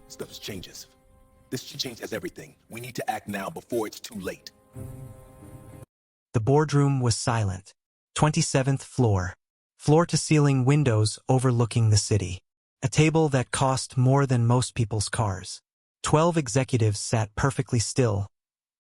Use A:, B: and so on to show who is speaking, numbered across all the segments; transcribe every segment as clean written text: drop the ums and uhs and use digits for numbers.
A: Stuff changes. This changes everything. We need to act now before it's too late.
B: The boardroom was silent. 27th floor. Floor-to-ceiling windows overlooking the city. A table that cost more than most people's cars. 12 executives sat perfectly still.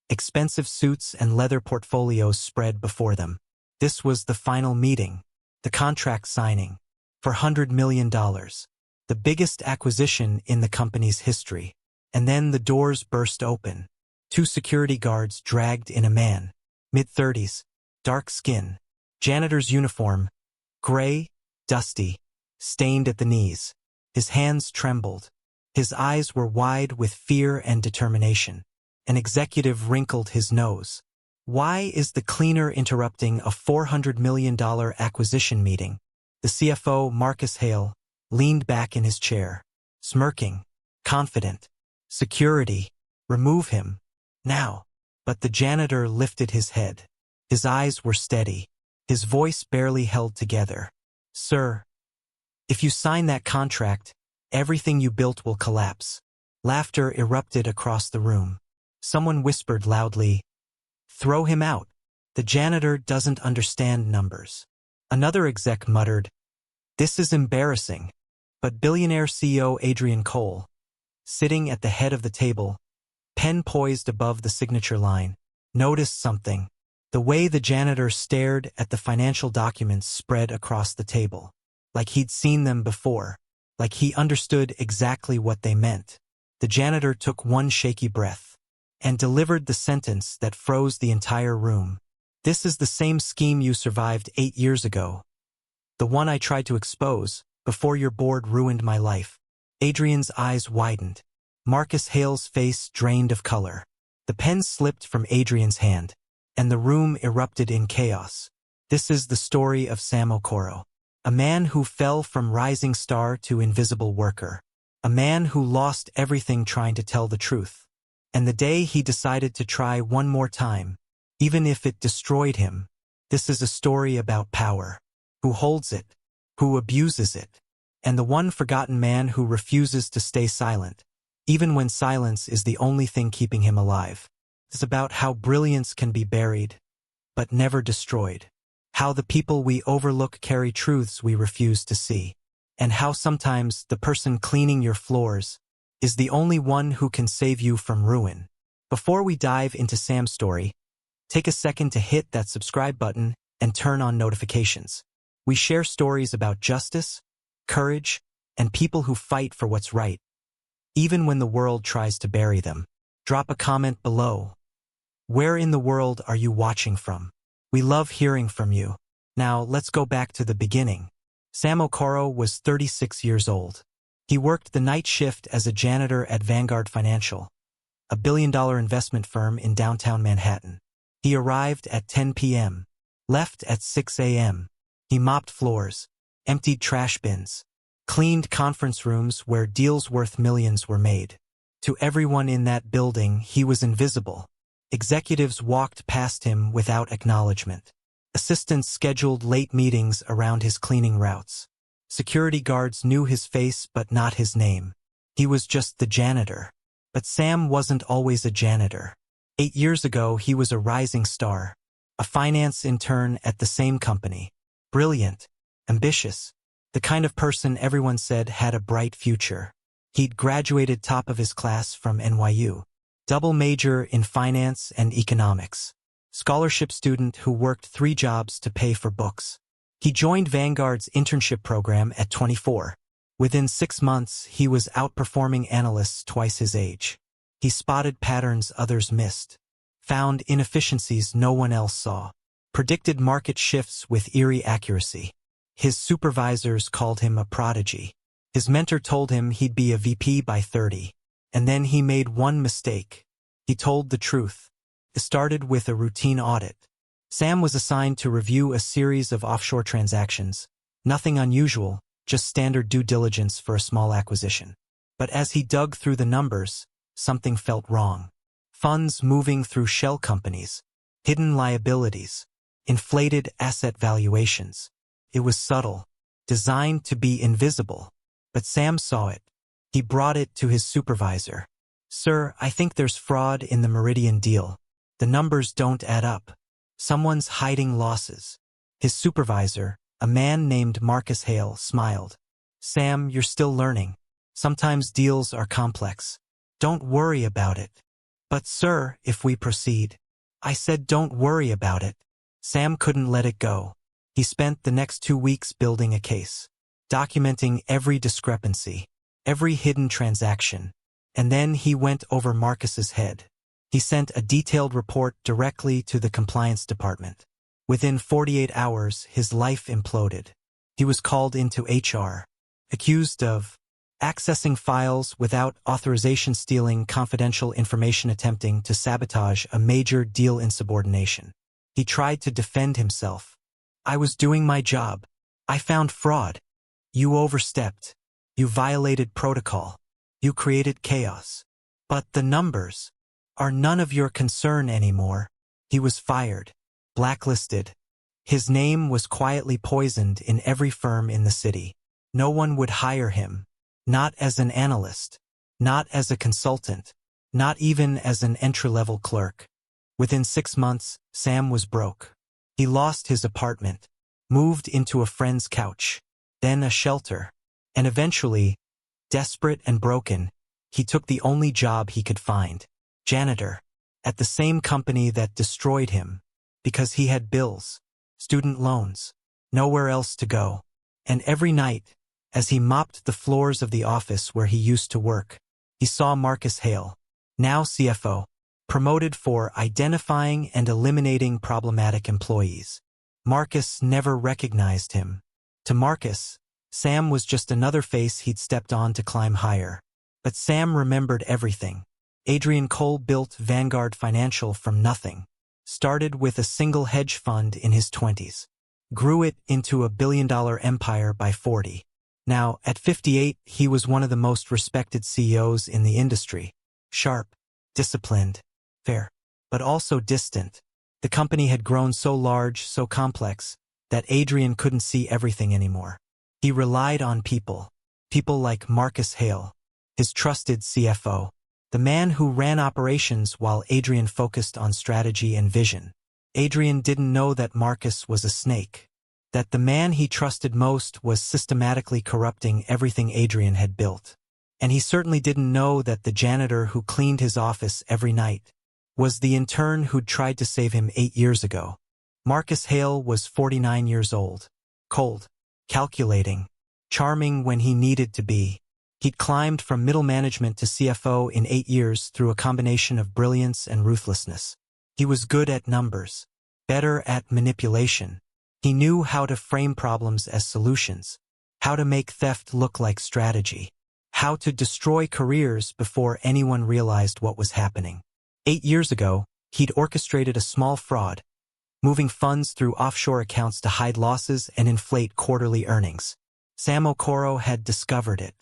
B: Expensive suits and leather portfolios spread before them. This was the final meeting. The contract signing. For $100 million. The biggest acquisition in the company's history. And then the doors burst open. 2 security guards dragged in a man. Mid-30s. Dark skin. Janitor's uniform. Gray, dusty, stained at the knees. His hands trembled. His eyes were wide with fear and determination. An executive wrinkled his nose. Why is the cleaner interrupting a $400 million acquisition meeting? The CFO, Marcus Hale, leaned back in his chair, smirking, confident. Security, remove him, now. But the janitor lifted his head. His eyes were steady. His voice barely held together. Sir, if you sign that contract, everything you built will collapse. Laughter erupted across the room. Someone whispered loudly, throw him out. The janitor doesn't understand numbers. Another exec muttered, this is embarrassing. But billionaire CEO Adrian Cole, sitting at the head of the table, pen poised above the signature line, noticed something. The way the janitor stared at the financial documents spread across the table. Like he'd seen them before. Like he understood exactly what they meant. The janitor took one shaky breath and delivered the sentence that froze the entire room. This is the same scheme you survived 8 years ago. The one I tried to expose before your board ruined my life. Adrian's eyes widened. Marcus Hale's face drained of color. The pen slipped from Adrian's hand, and the room erupted in chaos. This is the story of Sam Okoro, a man who fell from rising star to invisible worker, a man who lost everything trying to tell the truth. And the day he decided to try one more time, even if it destroyed him. This is a story about power. Who holds it, who abuses it, and the one forgotten man who refuses to stay silent, even when silence is the only thing keeping him alive. It's about how brilliance can be buried, but never destroyed. How the people we overlook carry truths we refuse to see. And how sometimes the person cleaning your floors is the only one who can save you from ruin. Before we dive into Sam's story, take a second to hit that subscribe button and turn on notifications. We share stories about justice, courage, and people who fight for what's right, even when the world tries to bury them. Drop a comment below. Where in the world are you watching from? We love hearing from you. Now, let's go back to the beginning. Sam Okoro was 36 years old. He worked the night shift as a janitor at Vanguard Financial, a billion-dollar investment firm in downtown Manhattan. He arrived at 10 p.m., left at 6 a.m. He mopped floors, emptied trash bins, cleaned conference rooms where deals worth millions were made. To everyone in that building, he was invisible. Executives walked past him without acknowledgement. Assistants scheduled late meetings around his cleaning routes. Security guards knew his face but not his name. He was just the janitor. But Sam wasn't always a janitor. 8 years ago, he was a rising star, a finance intern at the same company. Brilliant, ambitious, the kind of person everyone said had a bright future. He'd graduated top of his class from NYU. Double major in finance and economics. Scholarship student who worked 3 jobs to pay for books. He joined Vanguard's internship program at 24. Within 6 months, he was outperforming analysts twice his age. He spotted patterns others missed, found inefficiencies no one else saw, predicted market shifts with eerie accuracy. His supervisors called him a prodigy. His mentor told him he'd be a VP by 30. And then he made one mistake. He told the truth. It started with a routine audit. Sam was assigned to review a series of offshore transactions. Nothing unusual, just standard due diligence for a small acquisition. But as he dug through the numbers, something felt wrong. Funds moving through shell companies, hidden liabilities, inflated asset valuations. It was subtle, designed to be invisible. But Sam saw it. He brought it to his supervisor. "Sir, I think there's fraud in the Meridian deal. The numbers don't add up. Someone's hiding losses." His supervisor, a man named Marcus Hale, smiled. "Sam, you're still learning. Sometimes deals are complex. Don't worry about it." "But sir, if we proceed." "I said don't worry about it." Sam couldn't let it go. He spent the next 2 weeks building a case, documenting every discrepancy, every hidden transaction, and then he went over Marcus's head. He sent a detailed report directly to the compliance department. Within 48 hours, his life imploded. He was called into HR, accused of accessing files without authorization, stealing confidential information, attempting to sabotage a major deal, insubordination. He tried to defend himself. "I was doing my job. I found fraud. You overstepped. You violated protocol. You created chaos. But the numbers are none of your concern anymore." He was fired, blacklisted. His name was quietly poisoned in every firm in the city. No one would hire him, not as an analyst, not as a consultant, not even as an entry-level clerk. Within 6 months, Sam was broke. He lost his apartment, moved into a friend's couch, then a shelter, and eventually, desperate and broken, he took the only job he could find, janitor, at the same company that destroyed him, because he had bills, student loans, nowhere else to go. And every night, as he mopped the floors of the office where he used to work, he saw Marcus Hale, now CFO, promoted for identifying and eliminating problematic employees. Marcus never recognized him. To Marcus, Sam was just another face he'd stepped on to climb higher. But Sam remembered everything. Adrian Cole built Vanguard Financial from nothing, started with a single hedge fund in his 20s, grew it into a billion-dollar empire by 40. Now, at 58, he was one of the most respected CEOs in the industry. Sharp, disciplined, fair, but also distant. The company had grown so large, so complex, that Adrian couldn't see everything anymore. He relied on people like Marcus Hale, his trusted CFO, the man who ran operations while Adrian focused on strategy and vision. Adrian didn't know that Marcus was a snake, that the man he trusted most was systematically corrupting everything Adrian had built. And he certainly didn't know that the janitor who cleaned his office every night was the intern who'd tried to save him 8 years ago. Marcus Hale was 49 years old, cold, calculating, charming when he needed to be. He'd climbed from middle management to CFO in 8 years through a combination of brilliance and ruthlessness. He was good at numbers, better at manipulation. He knew how to frame problems as solutions, how to make theft look like strategy, how to destroy careers before anyone realized what was happening. 8 years ago, he'd orchestrated a small fraud, moving funds through offshore accounts to hide losses and inflate quarterly earnings. Sam Okoro had discovered it.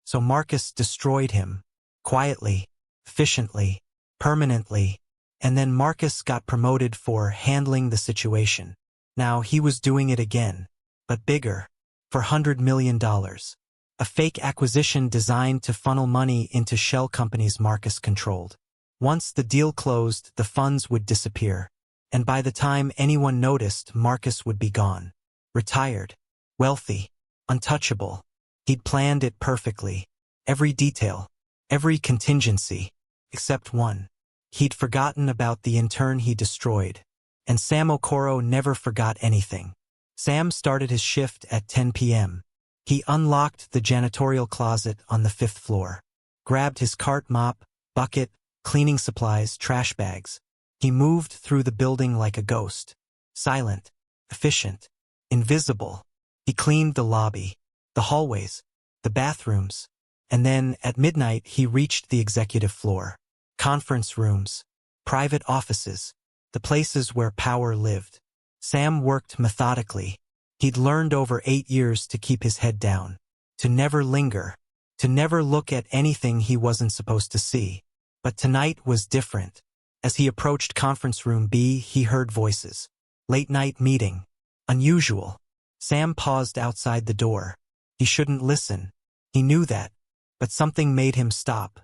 B: So Marcus destroyed him, quietly, efficiently, permanently, and then Marcus got promoted for handling the situation. Now he was doing it again, but bigger, for $100 million. A fake acquisition designed to funnel money into shell companies Marcus controlled. Once the deal closed, the funds would disappear, and by the time anyone noticed, Marcus would be gone. Retired, wealthy, untouchable. He'd planned it perfectly. Every detail, every contingency, except one. He'd forgotten about the intern he destroyed. And Sam Okoro never forgot anything. Sam started his shift at 10 p.m. He unlocked the janitorial closet on the 5th floor, grabbed his cart, mop, bucket, cleaning supplies, trash bags. He moved through the building like a ghost, silent, efficient, invisible. He cleaned the lobby, the hallways, the bathrooms, and then, at midnight, he reached the executive floor. Conference rooms, private offices, the places where power lived. Sam worked methodically. He'd learned over 8 years to keep his head down, to never linger, to never look at anything he wasn't supposed to see. But tonight was different. As he approached conference room B, he heard voices. Late-night meeting. Unusual. Sam paused outside the door. He shouldn't listen. He knew that. But something made him stop.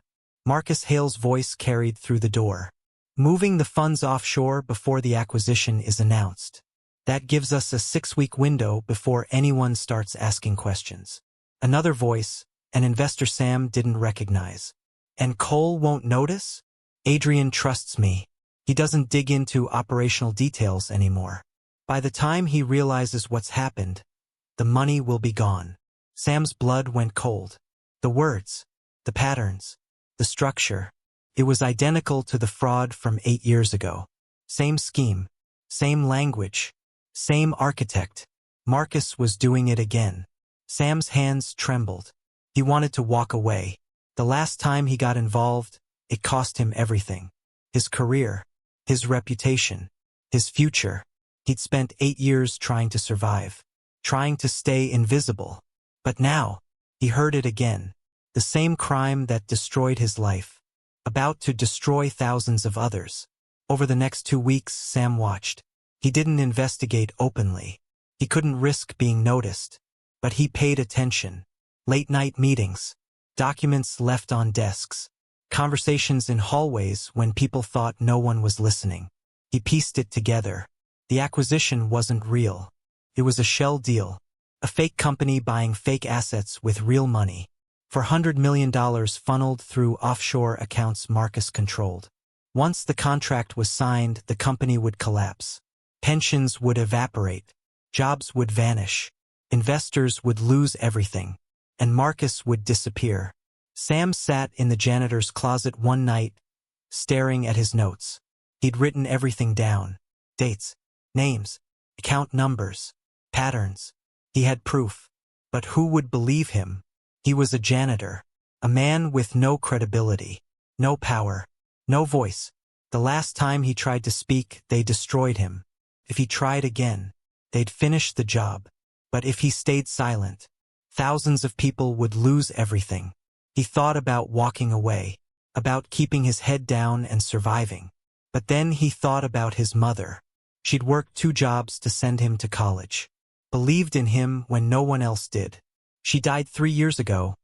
B: Marcus Hale's voice carried through the door. Moving the funds offshore before the acquisition is announced. That gives us a 6-week window before anyone starts asking questions. Another voice, an investor Sam didn't recognize. And Cole won't notice? Adrian trusts me. He doesn't dig into operational details anymore. By the time he realizes what's happened, the money will be gone. Sam's blood went cold. The words, the patterns, the structure. It was identical to the fraud from 8 years ago. Same scheme, same language, same architect. Marcus was doing it again. Sam's hands trembled. He wanted to walk away. The last time he got involved, it cost him everything. His career, his reputation, his future. He'd spent 8 years trying to survive, trying to stay invisible. But now, he heard it again. The same crime that destroyed his life, about to destroy thousands of others. Over the next 2 weeks, Sam watched. He didn't investigate openly. He couldn't risk being noticed. But he paid attention. Late-night meetings, documents left on desks, conversations in hallways when people thought no one was listening. He pieced it together. The acquisition wasn't real. It was a shell deal. A fake company buying fake assets with real money. For $100 million funneled through offshore accounts Marcus controlled. Once the contract was signed, the company would collapse. Pensions would evaporate. Jobs would vanish. Investors would lose everything. And Marcus would disappear. Sam sat in the janitor's closet one night, staring at his notes. He'd written everything down. Dates, names, account numbers, patterns. He had proof. But who would believe him? He was a janitor, a man with no credibility, no power, no voice. The last time he tried to speak, they destroyed him. If he tried again, they'd finish the job. But if he stayed silent, thousands of people would lose everything. He thought about walking away, about keeping his head down and surviving. But then he thought about his mother. She'd worked 2 jobs to send him to college. Believed in him when no one else did. She died 3 years ago,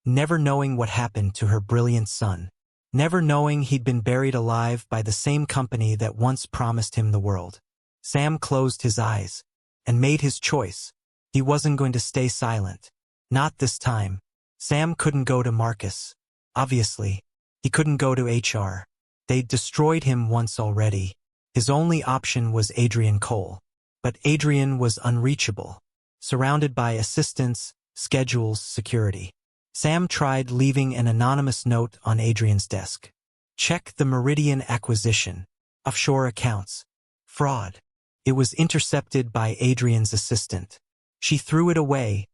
B: never knowing what happened to her brilliant son. Never knowing he'd been buried alive by the same company that once promised him the world. Sam closed his eyes and made his choice. He wasn't going to stay silent. Not this time. Sam couldn't go to Marcus. Obviously. He couldn't go to HR. They'd destroyed him once already. His only option was Adrian Cole. But Adrian was unreachable. Surrounded by assistants, schedules, security. Sam tried leaving an anonymous note on Adrian's desk. Check the Meridian acquisition. Offshore accounts. Fraud. It was intercepted by Adrian's assistant. She threw it away,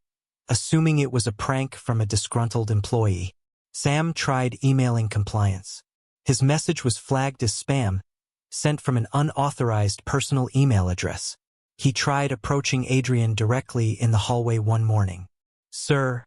B: assuming it was a prank from a disgruntled employee. Sam tried emailing compliance. His message was flagged as spam, sent from an unauthorized personal email address. He tried approaching Adrian directly in the hallway one morning. Sir,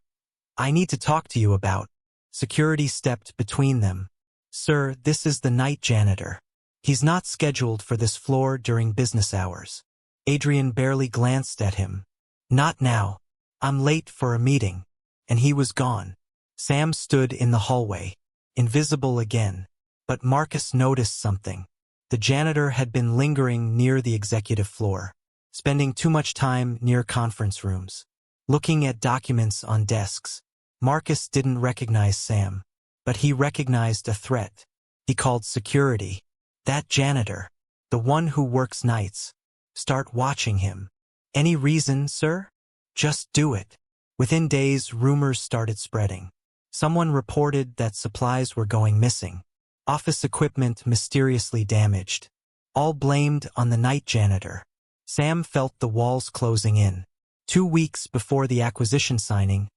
B: I need to talk to you about. Security stepped between them. Sir, this is the night janitor. He's not scheduled for this floor during business hours. Adrian barely glanced at him. Not now. I'm late for a meeting. And he was gone. Sam stood in the hallway, invisible again. But Marcus noticed something. The janitor had been lingering near the executive floor, spending too much time near conference rooms, looking at documents on desks. Marcus didn't recognize Sam, but he recognized a threat. He called security. That janitor, the one who works nights. Start watching him. Any reason, sir? Just do it. Within days, rumors started spreading. Someone reported that supplies were going missing. Office equipment mysteriously damaged. All blamed on the night janitor. Sam felt the walls closing in. 2 weeks before the acquisition signing,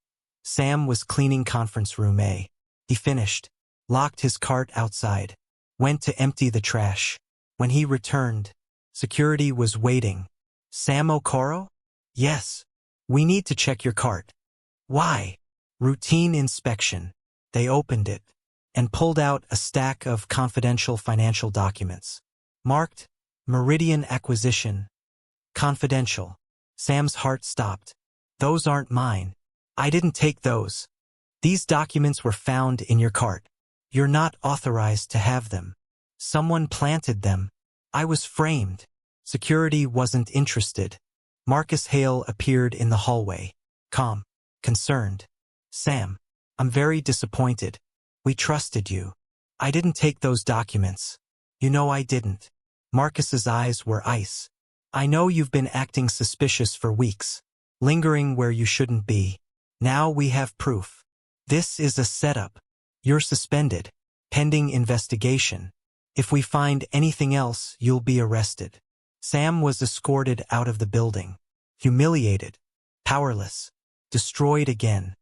B: Sam was cleaning conference room A. He finished, locked his cart outside, went to empty the trash. When he returned, security was waiting. Sam Okoro? Yes. We need to check your cart. Why? Routine inspection. They opened it and pulled out a stack of confidential financial documents. Marked, Meridian Acquisition. Confidential. Sam's heart stopped. Those aren't mine. I didn't take those. These documents were found in your cart. You're not authorized to have them. Someone planted them. I was framed. Security wasn't interested. Marcus Hale appeared in the hallway. Calm. Concerned. Sam, I'm very disappointed. We trusted you. I didn't take those documents. You know I didn't. Marcus's eyes were ice. I know you've been acting suspicious for weeks, lingering where you shouldn't be. Now we have proof. This is a setup. You're suspended, pending investigation. If we find anything else, you'll be arrested. Sam was escorted out of the building. Humiliated, powerless, destroyed again.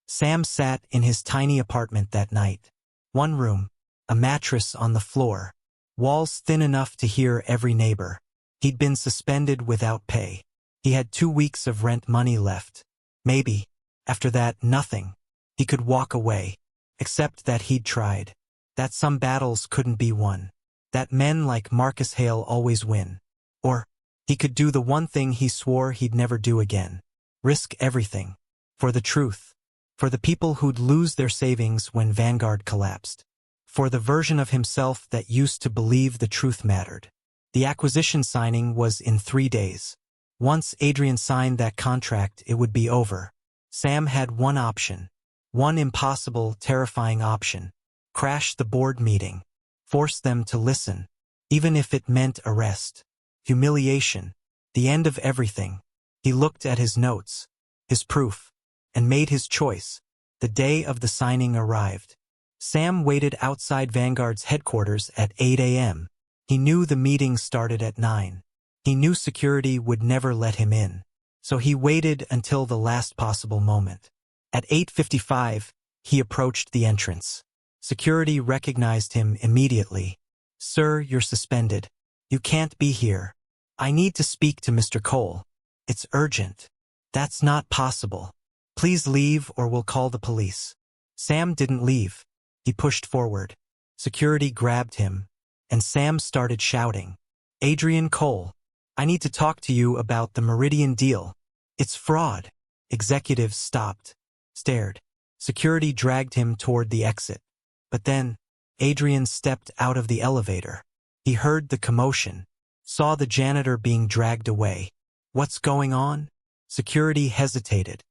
B: Sam sat in his tiny apartment that night. One room, a mattress on the floor, walls thin enough to hear every neighbor. He'd been suspended without pay. He had 2 weeks of rent money left. Maybe, after that, nothing. He could walk away, except that he'd tried. That some battles couldn't be won. That men like Marcus Hale always win. Or, he could do the one thing he swore he'd never do again. Risk everything. For the truth. For the people who'd lose their savings when Vanguard collapsed. For the version of himself that used to believe the truth mattered. The acquisition signing was in 3 days. Once Adrian signed that contract, it would be over. Sam had one option. One impossible, terrifying option. Crash the board meeting. Force them to listen. Even if it meant arrest. Humiliation. The end of everything. He looked at his notes. His proof. And made his choice. The day of the signing arrived. Sam waited outside Vanguard's headquarters at 8 a.m. He knew the meeting started at 9. He knew security would never let him in. So he waited until the last possible moment. At 8:55, he approached the entrance. Security recognized him immediately. Sir, you're suspended. You can't be here. I need to speak to Mr. Cole. It's urgent. That's not possible. Please leave or we'll call the police. Sam didn't leave. He pushed forward. Security grabbed him, and Sam started shouting. Adrian Cole, I need to talk to you about the Meridian deal. It's fraud. Executives stopped, stared. Security dragged him toward the exit. But then, Adrian stepped out of the elevator. He heard the commotion, saw the janitor being dragged away. What's going on? Security hesitated.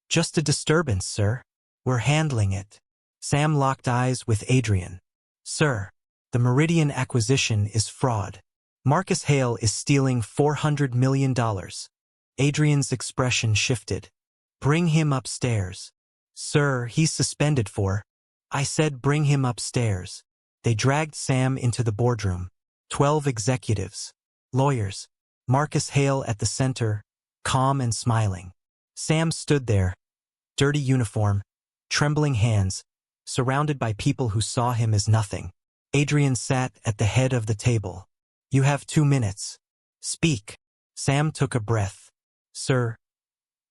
B: Just a disturbance, sir. We're handling it. Sam locked eyes with Adrian. Sir, the Meridian acquisition is fraud. Marcus Hale is stealing $400 million. Adrian's expression shifted. Bring him upstairs. Sir, he's suspended for. I said bring him upstairs. They dragged Sam into the boardroom. 12 executives. Lawyers. Marcus Hale at the center, calm and smiling. Sam stood there, dirty uniform, trembling hands, surrounded by people who saw him as nothing. Adrian sat at the head of the table. You have 2 minutes. Speak. Sam took a breath. Sir,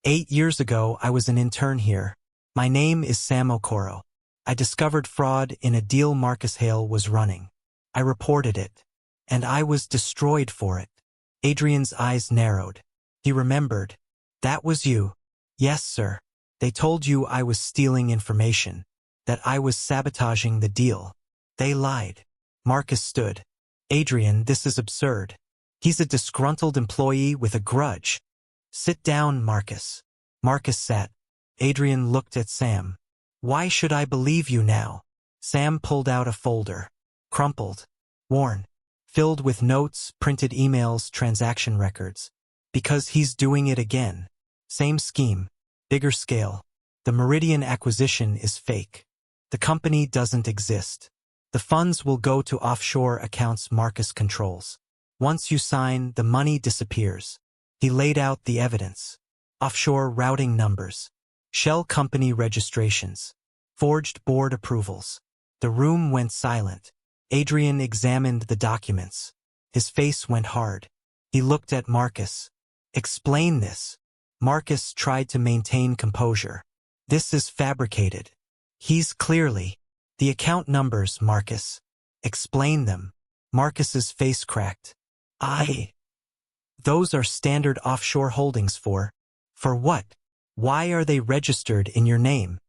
B: 8 years ago I was an intern here. My name is Sam Okoro. I discovered fraud in a deal Marcus Hale was running. I reported it. And I was destroyed for it. Adrian's eyes narrowed. He remembered. That was you. Yes, sir. They told you I was stealing information. That I was sabotaging the deal. They lied. Marcus stood. Adrian, this is absurd. He's a disgruntled employee with a grudge. Sit down, Marcus. Marcus sat. Adrian looked at Sam. Why should I believe you now? Sam pulled out a folder. Crumpled. Worn. Filled with notes, printed emails, transaction records. Because he's doing it again. Same scheme. Bigger scale. The Meridian acquisition is fake. The company doesn't exist. The funds will go to offshore accounts Marcus controls. Once you sign, the money disappears. He laid out the evidence. Offshore routing numbers. Shell company registrations. Forged board approvals. The room went silent. Adrian examined the documents. His face went hard. He looked at Marcus. Explain this. Marcus tried to maintain composure. This is fabricated. He's clearly. The account numbers, Marcus. Explain them. Marcus's face cracked. Those are standard offshore holdings for what? Why are they registered in your name?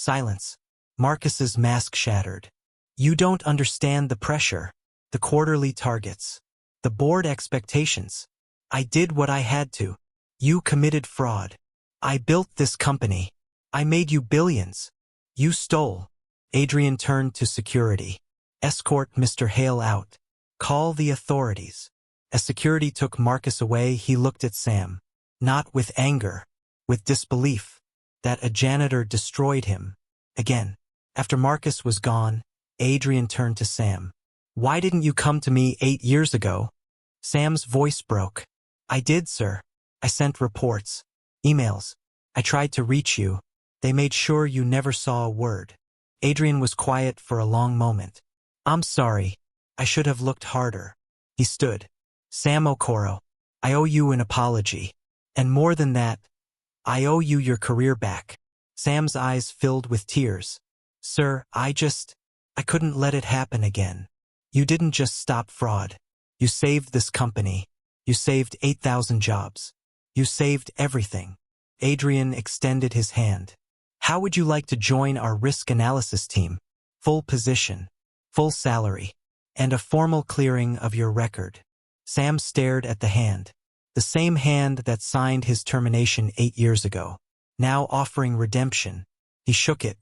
B: Silence. Marcus's mask shattered. You don't understand the pressure, the quarterly targets, the board expectations. I did what I had to. You committed fraud. I built this company. I made you billions. You stole. Adrian turned to security. Escort Mr. Hale out. Call the authorities. As security took Marcus away, he looked at Sam. Not with anger, with disbelief. That a janitor destroyed him. Again. After Marcus was gone, Adrian turned to Sam. Why didn't you come to me 8 years ago? Sam's voice broke. I did, sir. I sent reports. Emails. I tried to reach you. They made sure you never saw a word. Adrian was quiet for a long moment. I'm sorry. I should have looked harder. He stood. Sam Okoro, I owe you an apology. And more than that, I owe you your career back. Sam's eyes filled with tears. Sir, I couldn't let it happen again. You didn't just stop fraud. You saved this company. You saved 8,000 jobs. You saved everything. Adrian extended his hand. How would you like to join our risk analysis team? Full position, full salary, and a formal clearing of your record. Sam stared at the hand. The same hand that signed his termination 8 years ago. Now offering redemption. He shook it.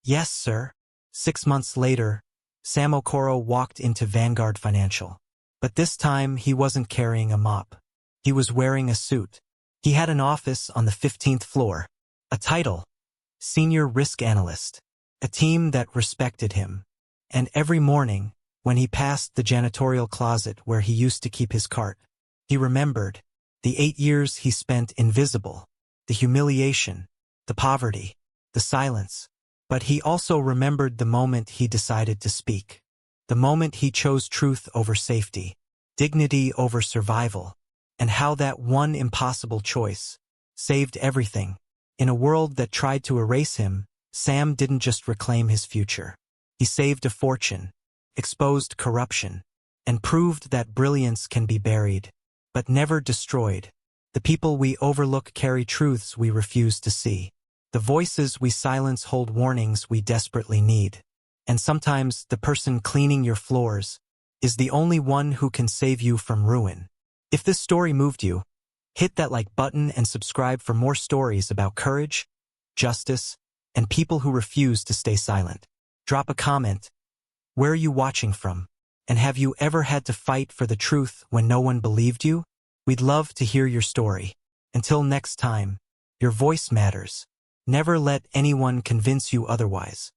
B: Yes, sir. 6 months later, Sam Okoro walked into Vanguard Financial. But this time he wasn't carrying a mop. He was wearing a suit. He had an office on the 15th floor. A title. Senior Risk Analyst. A team that respected him. And every morning, when he passed the janitorial closet where he used to keep his cart, he remembered the 8 years he spent invisible, the humiliation, the poverty, the silence. But he also remembered the moment he decided to speak. The moment he chose truth over safety, dignity over survival, and how that one impossible choice saved everything. In a world that tried to erase him, Sam didn't just reclaim his future. He saved a fortune, exposed corruption, and proved that brilliance can be buried, but never destroyed. The people we overlook carry truths we refuse to see. The voices we silence hold warnings we desperately need. And sometimes the person cleaning your floors is the only one who can save you from ruin. If this story moved you, hit that like button and subscribe for more stories about courage, justice, and people who refuse to stay silent. Drop a comment. Where are you watching from? And have you ever had to fight for the truth when no one believed you? We'd love to hear your story. Until next time, your voice matters. Never let anyone convince you otherwise.